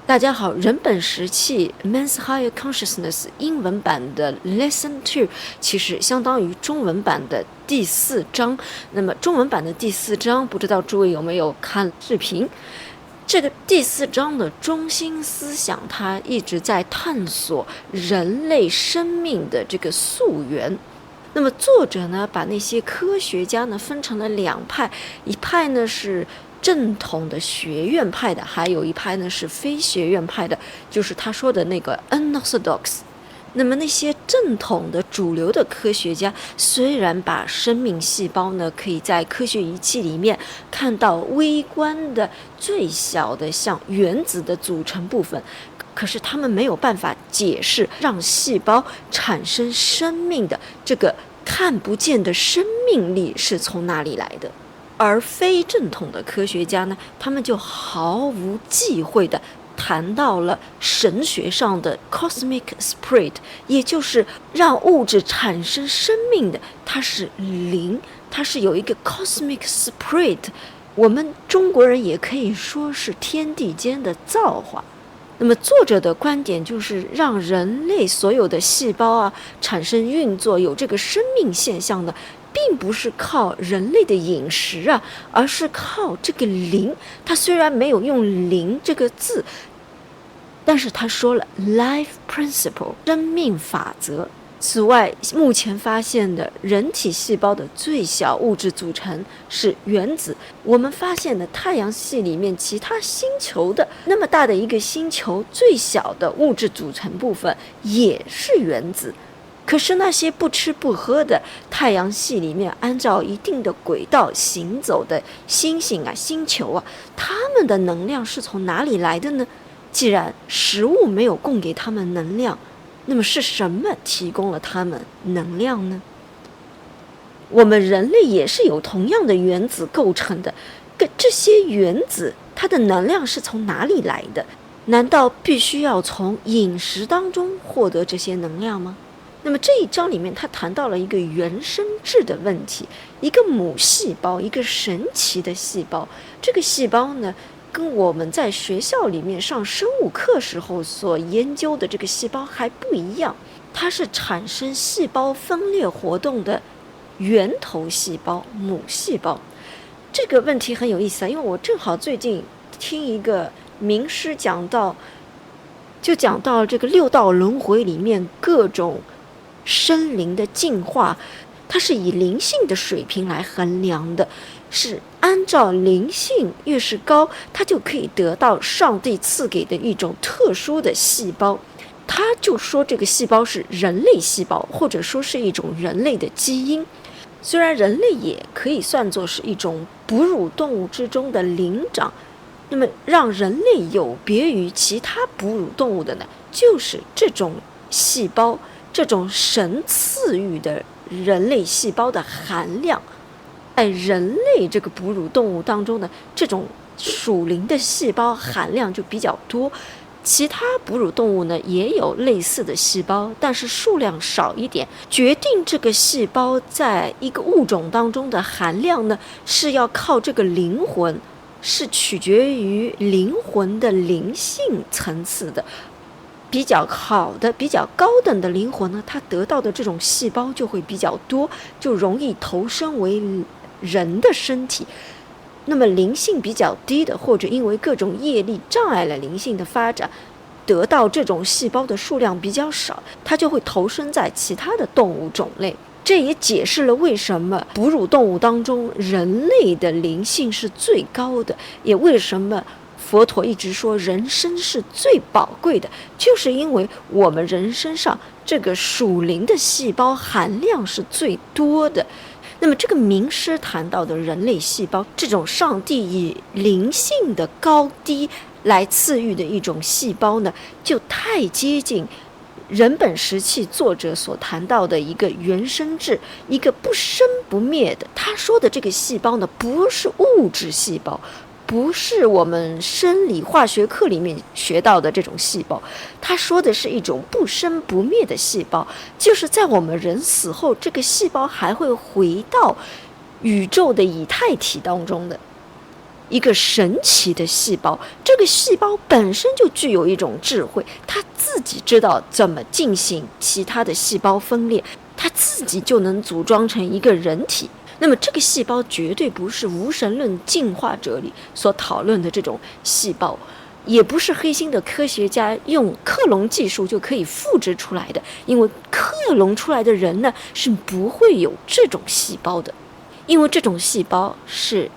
大家好，人本食气 Man's Higher Consciousness 英文版的 Lesson 2其实相当于中文版的第4章。那么中文版的第4章，不知道诸位有没有看视频？这个第4章的中心思想，它一直在探索人类生命的这个溯源。那么作者呢，把那些科学家呢分成了2派，一派呢是正统的学院派的，还有一派呢是非学院派的，就是他说的那个 unorthodox。 那么那些正统的主流的科学家，虽然把生命细胞呢可以在科学仪器里面看到微观的最小的像原子的组成部分，可是他们没有办法解释让细胞产生生命的这个看不见的生命力是从哪里来的。而非正统的科学家呢，他们就毫无忌讳地谈到了神学上的 cosmic spirit， 也就是让物质产生生命的，它是灵，它是有一个 cosmic spirit， 我们中国人也可以说是天地间的造化。那么作者的观点就是让人类所有的细胞产生运作，有这个生命现象呢，并不是靠人类的饮食而是靠这个灵。他虽然没有用灵这个字，但是他说了 life principle 生命法则。此外，目前发现的人体细胞的最小物质组成是原子。我们发现的太阳系里面其他星球的那么大的一个星球，最小的物质组成部分也是原子。可是那些不吃不喝的太阳系里面按照一定的轨道行走的星星星球它们的能量是从哪里来的呢？既然食物没有供给它们能量，那么是什么提供了它们能量呢？我们人类也是有同样的原子构成的，这些原子它的能量是从哪里来的？难道必须要从饮食当中获得这些能量吗？那么这一章里面他谈到了一个原生质的问题，一个母细胞，一个神奇的细胞。这个细胞呢，跟我们在学校里面上生物课时候所研究的这个细胞还不一样，它是产生细胞分裂活动的源头细胞，母细胞。这个问题很有意思因为我正好最近听一个名师讲到这个6道轮回里面各种生灵的进化，它是以灵性的水平来衡量的，是按照灵性越是高，它就可以得到上帝赐给的一种特殊的细胞。他就说这个细胞是人类细胞，或者说是一种人类的基因。虽然人类也可以算作是一种哺乳动物之中的灵长，那么让人类有别于其他哺乳动物的呢，就是这种细胞，这种神赐予的人类细胞的含量。在人类这个哺乳动物当中呢，这种属灵的细胞含量就比较多。其他哺乳动物呢也有类似的细胞，但是数量少一点。决定这个细胞在一个物种当中的含量呢，是要靠这个灵魂，是取决于灵魂的灵性层次的。比较好的、比较高等的灵魂呢，它得到的这种细胞就会比较多，就容易投身为人的身体。那么灵性比较低的，或者因为各种业力障碍了灵性的发展，得到这种细胞的数量比较少，它就会投身在其他的动物种类。这也解释了为什么哺乳动物当中人类的灵性是最高的，也为什么佛陀一直说人生是最宝贵的，就是因为我们人身上这个属灵的细胞含量是最多的。那么这个名师谈到的人类细胞，这种上帝以灵性的高低来赐予的一种细胞呢，就太接近人本食气作者所谈到的一个原生质，一个不生不灭的。他说的这个细胞呢，不是物质细胞，不是我们生理化学课里面学到的这种细胞，他说的是一种不生不灭的细胞，就是在我们人死后，这个细胞还会回到宇宙的以太体当中的。一个神奇的细胞，这个细胞本身就具有一种智慧，它自己知道怎么进行其他的细胞分裂，它自己就能组装成一个人体。那么这个细胞绝对不是无神论进化者里所讨论的这种细胞，也不是黑心的科学家用克隆技术就可以复制出来的，因为克隆出来的人呢是不会有这种细胞的，因为这种细胞是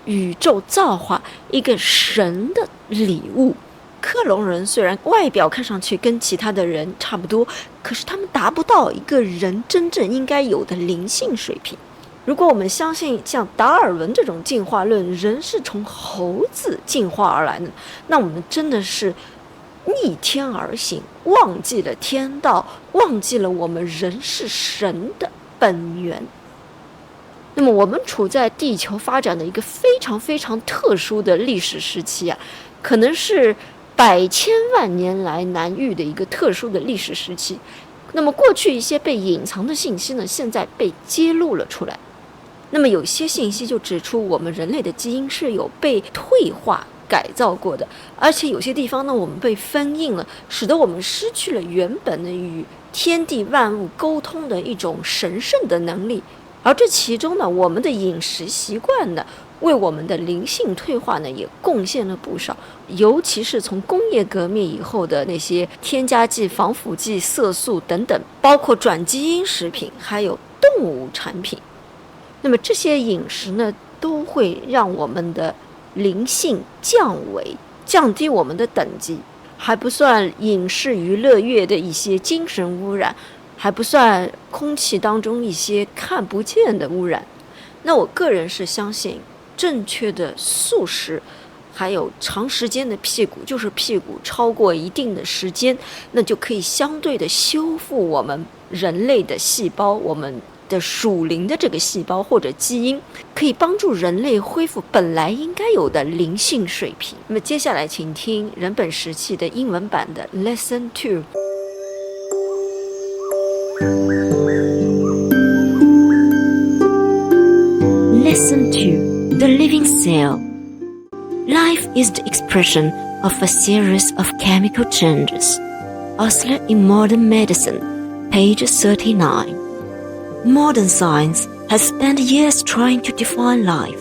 宇宙造化一个神的礼物。克隆人虽然外表看上去跟其他的人差不多，可是他们达不到一个人真正应该有的灵性水平。如果我们相信像达尔文这种进化论，人是从猴子进化而来的，那我们真的是逆天而行，忘记了天道，忘记了我们人是神的本源。那么我们处在地球发展的一个非常非常特殊的历史时期啊，可能是百千万年来难遇的一个特殊的历史时期。那么过去一些被隐藏的信息呢，现在被揭露了出来。那么有些信息就指出我们人类的基因是有被退化改造过的，而且有些地方呢我们被封印了，使得我们失去了原本的与天地万物沟通的一种神圣的能力。而这其中呢，我们的饮食习惯呢为我们的灵性退化呢也贡献了不少，尤其是从工业革命以后的那些添加剂、防腐剂、色素等等，包括转基因食品还有动物产品。那么这些饮食呢都会让我们的灵性降维，降低我们的等级，还不算影视娱乐业的一些精神污染，还不算空气当中一些看不见的污染。那我个人是相信正确的素食还有长时间的辟谷，就是辟谷超过一定的时间，那就可以相对的修复我们人类的细胞，我们的属灵的这个细胞或者基因，可以帮助人类恢复本来应该有的灵性水平。那么接下来请听人本食气的英文版的 Lesson 2。 Lesson 2. The Living Cell. Life is the expression of a series of chemical changes. Osler in Modern Medicine, page 39. Modern science has spent years trying to define life,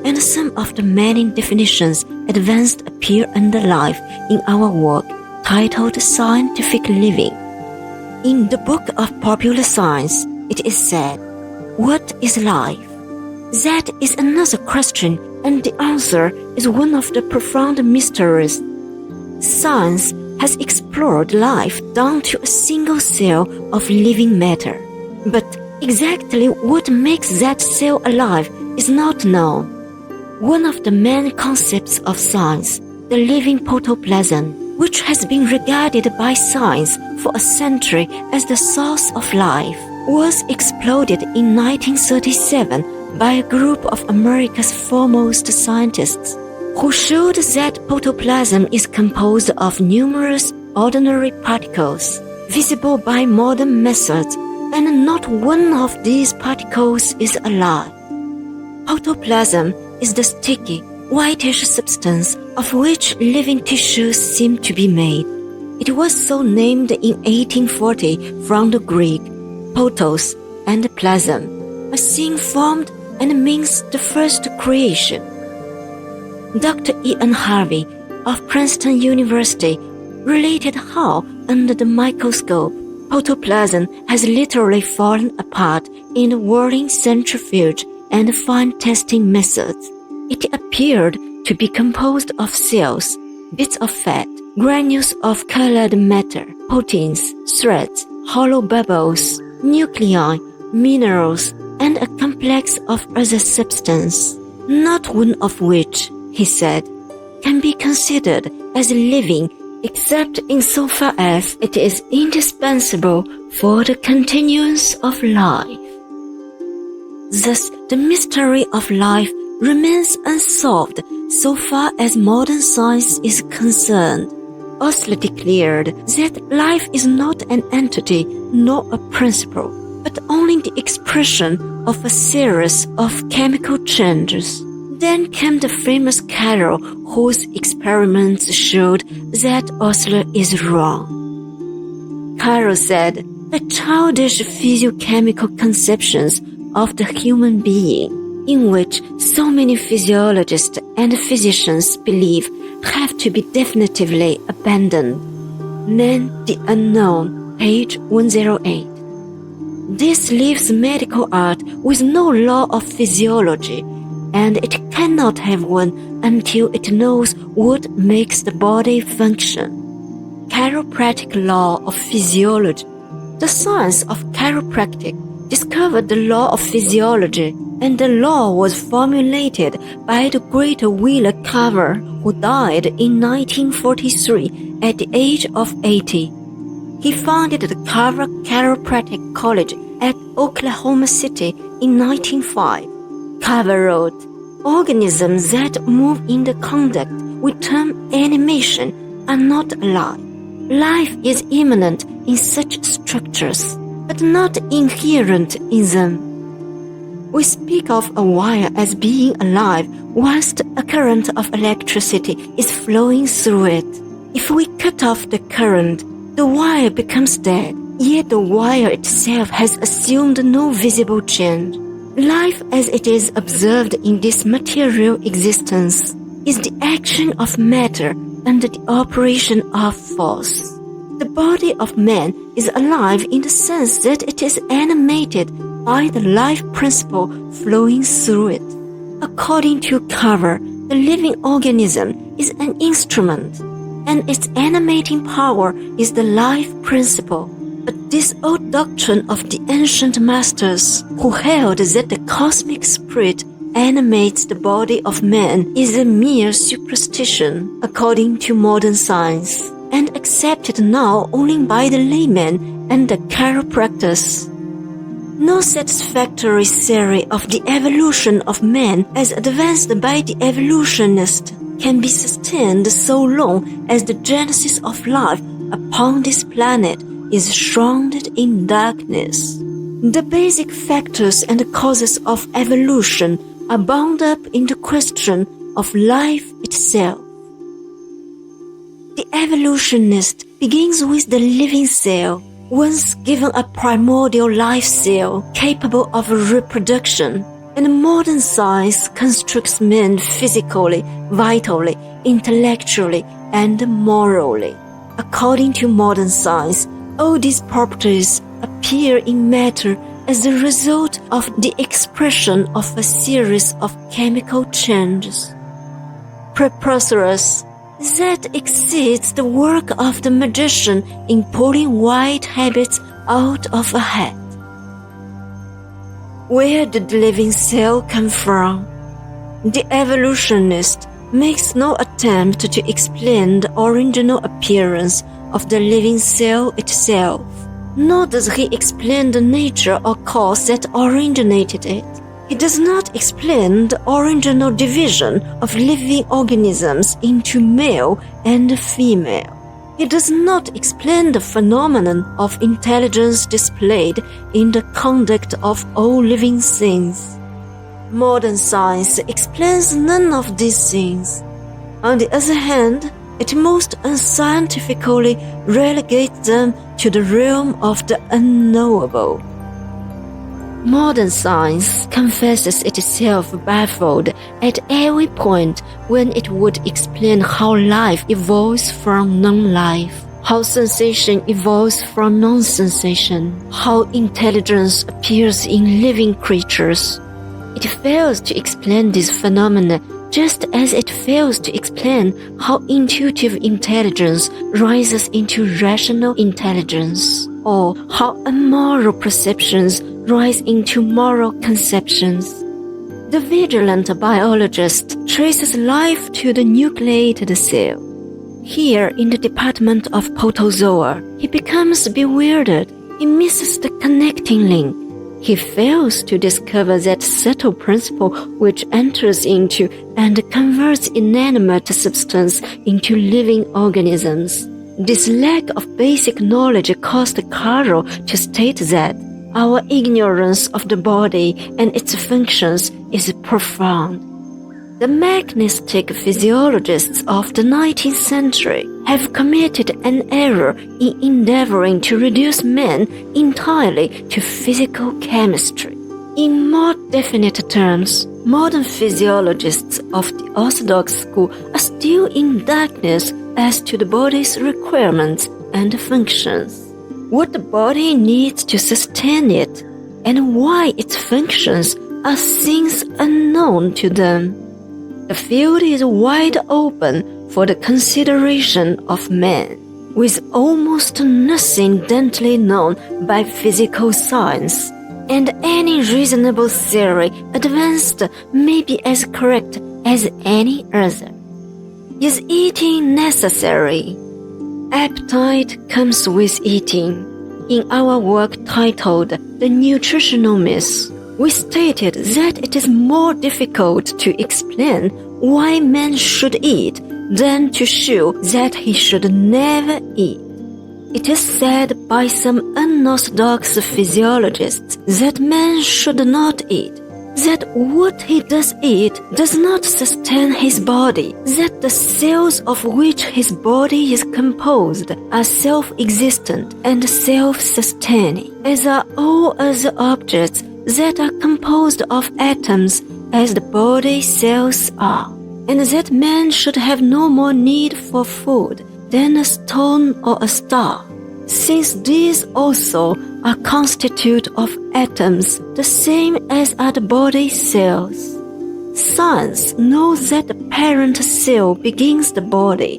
and some of the many definitions advanced appear under life in our work titled Scientific Living. In the Book of Popular Science, it is said, "What is life?" That is another question, and the answer is one of the profound mysteries. Science has explored life down to a single cell of living matter, but exactly what makes that cell alive is not known. One of the main concepts of science, the living protoplasm, which has been regarded by science for a century as the source of life, was exploded in 1937 by a group of America's foremost scientists, who showed that protoplasm is composed of numerous ordinary particles, visible by modern methods, and not one of these particles is alive. Protoplasm is the sticky, whitish substance of which living tissues seem to be made. It was so named in 1840 from the Greek protos and plasm, a thing formed and means the first creation. Dr. Ian Harvey of Princeton University related how, under the microscope, protoplasm has literally fallen apart in the whirling centrifuge and fine testing methods. It appeared to be composed of cells, bits of fat, granules of colored matter, proteins, threads, hollow bubbles, nuclei, minerals, and a complex of other substances, not one of which, he said, can be considered as living except insofar as it is indispensable for the continuance of life. Thus, the mystery of life remains unsolved so far as modern science is concerned. Osler declared that life is not an entity nor a principle, but only the expression of a series of chemical changes. Then came the famous Carroll, whose experiments showed that Osler is wrong. Carroll said, the childish physiochemical conceptions of the human being, in which so many physiologists and physicians believe, have to be definitively abandoned. Man the Unknown, page 108. This leaves medical art with no law of physiology, and it cannot have one until it knows what makes the body function. Chiropractic law of physiology. The science of chiropractic discovered the law of physiology, and the law was formulated by the great Wheeler Carver, who died in 1943 at the age of 80. He founded the Carver Chiropractic College at Oklahoma City in 1905. Carver wrote, organisms that move in the conduct we term animation are not alive. Life is immanent in such structures, but not inherent in them. We speak of a wire as being alive whilst a current of electricity is flowing through it. If we cut off the current, the wire becomes dead, yet the wire itself has assumed no visible change. Life as it is observed in this material existence is the action of matter under the operation of force. The body of man is alive in the sense that it is animated by the life principle flowing through it. According to Carver, the living organism is an instrument, and its animating power is the life principle. But this old doctrine of the ancient masters, who held that the cosmic spirit animates the body of man, is a mere superstition according to modern science, and accepted now only by the layman and the chiropractors. No satisfactory theory of the evolution of man as advanced by the evolutionist can be sustained so long as the genesis of life upon this planet is shrouded in darkness. The basic factors and causes of evolution are bound up in the question of life itself. The evolutionist begins with the living cell, once given a primordial life cell capable of reproduction, and modern science constructs men physically, vitally, intellectually, and morally. According to modern science, all these properties appear in matter as a result of the expression of a series of chemical changes. Preposterous, that exceeds the work of the magician in pulling white habits out of a hat. Where did the living cell come from? The evolutionist makes no attempt to explain the original appearance of the living cell itself, nor does he explain the nature or cause that originated it. He does not explain the original division of living organisms into male and female. He does not explain the phenomenon of intelligence displayed in the conduct of all living things. Modern science explains none of these things. On the other hand, it most unscientifically relegates them to the realm of the unknowable. Modern science confesses itself baffled at every point when it would explain how life evolves from non-life, how sensation evolves from non-sensation, how intelligence appears in living creatures. It fails to explain these phenomena just as it fails to explain how intuitive intelligence rises into rational intelligence, or how immoral perceptions rise into moral conceptions. The vigilant biologist traces life to the nucleated cell. Here, in the department of protozoa, he becomes bewildered. He misses the connecting link. He fails to discover that subtle principle which enters into and converts inanimate substance into living organisms. This lack of basic knowledge caused Carroll to state that our ignorance of the body and its functions is profound. The mechanistic physiologists of the 19th century have committed an error in endeavoring to reduce man entirely to physical chemistry. In more definite terms, modern physiologists of the orthodox school are still in darkness as to the body's requirements and functions. What the body needs to sustain it, and why its functions are things unknown to them. The field is wide open for the consideration of man, with almost nothing definitely known by physical science, and any reasonable theory advanced may be as correct as any other. Is eating necessary? Appetite comes with eating. In our work titled The Nutritional Myth, we stated that it is more difficult to explain why man should eat than to show that he should never eat. It is said by some unorthodox physiologists that man should not eat, that what he does eat does not sustain his body, that the cells of which his body is composed are self-existent and self-sustaining, as are all other objects that are composed of atoms as the body cells are, and that man should have no more need for food than a stone or a star, since these also are constituted of atoms the same as are the body cells. Science knows that the parent cell begins the body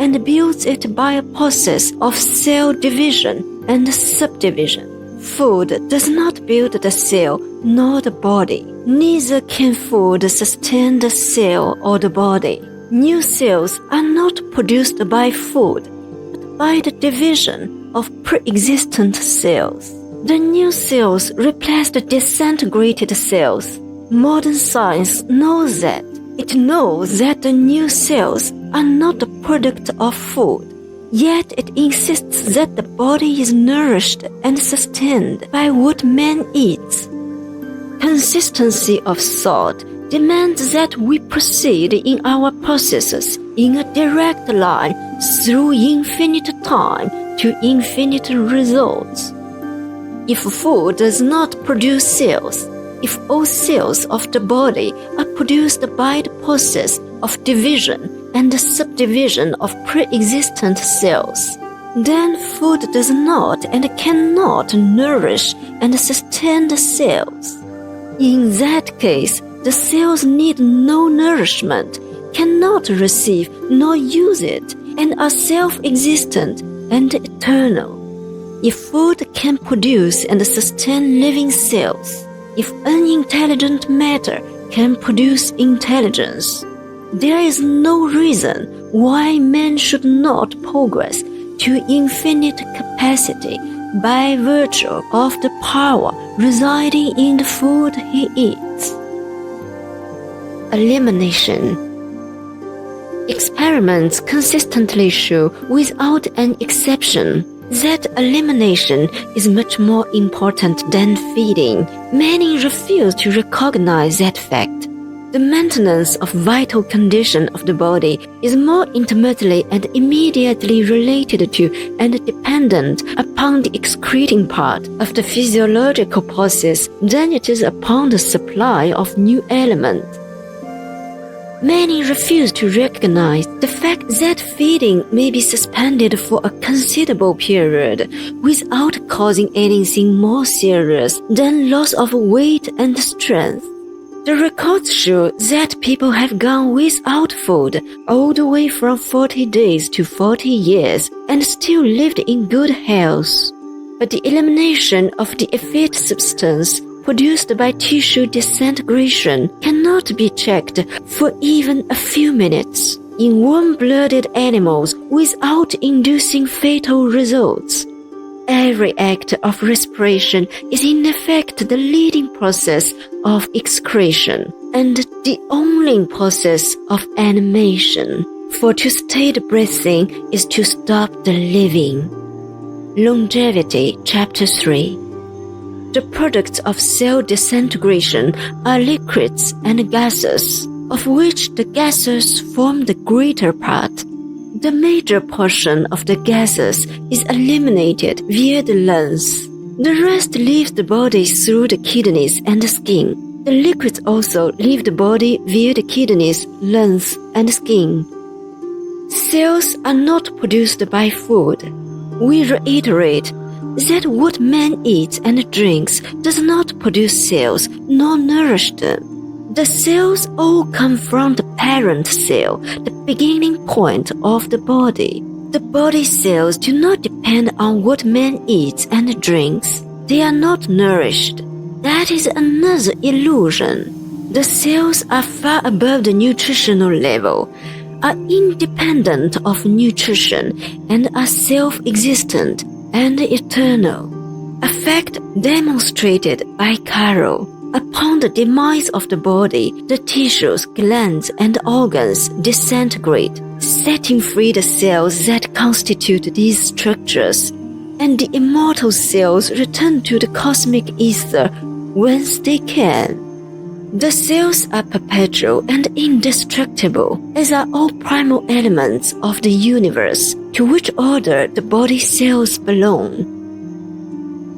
and builds it by a process of cell division and subdivision. Food does not build the cell nor the body. Neither can food sustain the cell or the body. New cells are not produced by food, but by the division of pre-existent cells. The new cells replace the disintegrated cells. Modern science knows that. It knows that the new cells are not the product of food. Yet it insists that the body is nourished and sustained by what man eats. Consistency of thought demands that we proceed in our processes in a direct line through infinite time to infinite results. If food does not produce cells, if all cells of the body are produced by the process of division and subdivision of pre-existent cells, then food does not and cannot nourish and sustain the cells. In that case, the cells need no nourishment, cannot receive nor use it, and are self-existent and eternal. If food can produce and sustain living cells, if unintelligent matter can produce intelligence, there is no reason why man should not progress to infinite capacity by virtue of the power residing in the food he eats. Elimination. Experiments consistently show, without an exception, that elimination is much more important than feeding. Many refuse to recognize that fact. The maintenance of vital condition of the body is more intimately and immediately related to and dependent upon the excreting part of the physiological process than it is upon the supply of new elements. Many refuse to recognize the fact that feeding may be suspended for a considerable period without causing anything more serious than loss of weight and strength. The records show that people have gone without food all the way from 40 days to 40 years and still lived in good health. But the elimination of the effete substance produced by tissue disintegration cannot be checked for even a few minutes in warm-blooded animals without inducing fatal results. Every act of respiration is in effect the leading process of excretion and the only process of animation, for to stay the breathing is to stop the living. Longevity, Chapter 3. The products of cell disintegration are liquids and gases. of which the gases form the greater part. The major portion of the gases is eliminated via the lungs. The rest leaves the body through the kidneys and the skin. The liquids also leave the body via the kidneys, lungs, and skin. Cells are not produced by food. We reiterate that what man eats and drinks does not produce cells nor nourish them. The cells all come from the parent cell, the beginning point of the body. The body cells do not depend on what man eats and drinks. They are not nourished. That is another illusion. The cells are far above the nutritional level, are independent of nutrition, and are self-existent and eternal. A fact demonstrated by Carroll. Upon the demise of the body, the tissues, glands, and organs disintegrate, setting free the cells that constitute these structures, and the immortal cells return to the cosmic ether whence they came. The cells are perpetual and indestructible, as are all primal elements of the universe, to which order the body cells belong.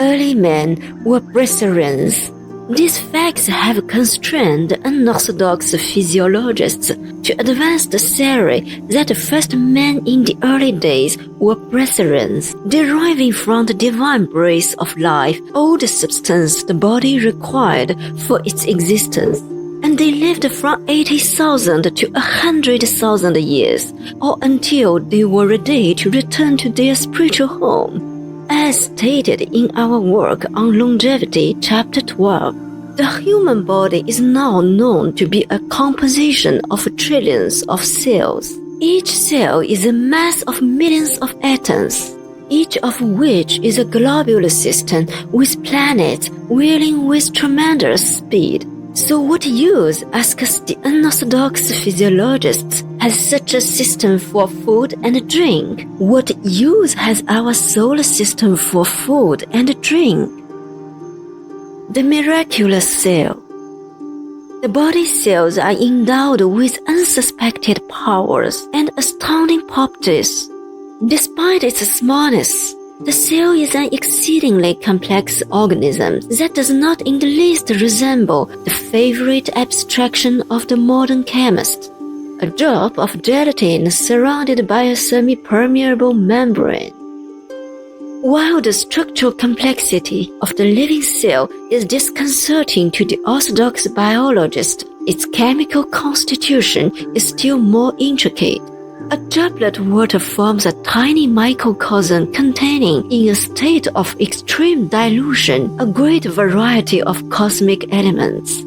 Early men were breatharians. These facts have constrained unorthodox physiologists to advance the theory that the first men in the early days were breatharians, deriving from the divine breath of life all the substance the body required for its existence. And they lived from 80,000 to 100,000 years, or until they were ready to return to their spiritual home. As stated in our work on longevity, chapter 12, the human body is now known to be a composition of trillions of cells. Each cell is a mass of millions of atoms, each of which is a globular system with planets whirling with tremendous speed. So what use, asks the unorthodox physiologists, has such a system for food and drink? What use has our solar system for food and drink? The miraculous cell. The body cells are endowed with unsuspected powers and astounding properties. Despite its smallness, the cell is an exceedingly complex organism that does not in the least resemble the favorite abstraction of the modern chemist, a drop of gelatin surrounded by a semi-permeable membrane. While the structural complexity of the living cell is disconcerting to the orthodox biologist, its chemical constitution is still more intricate. A droplet water forms a tiny microcosm containing, in a state of extreme dilution, a great variety of cosmic elements.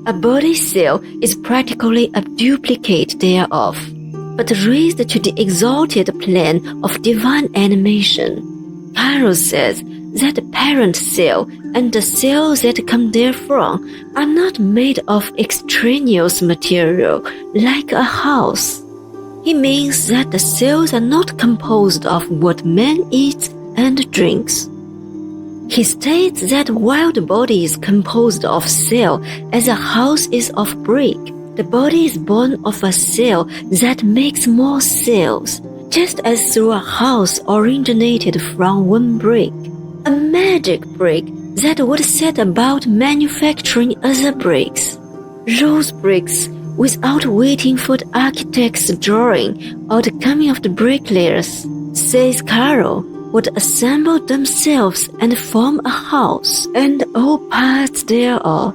A body cell is practically a duplicate thereof, but raised to the exalted plane of divine animation. Carroll says that the parent cell and the cells that come therefrom are not made of extraneous material like a house. He means that the cells are not composed of what man eats and drinks. He states that while the body is composed of cell as a house is of brick, the body is born of a cell that makes more cells, just as through a house originated from one brick, a magic brick that would set about manufacturing other bricks. Those bricks, without waiting for the architect's drawing or the coming of the bricklayers, says Carroll, would assemble themselves and form a house, and all parts thereof.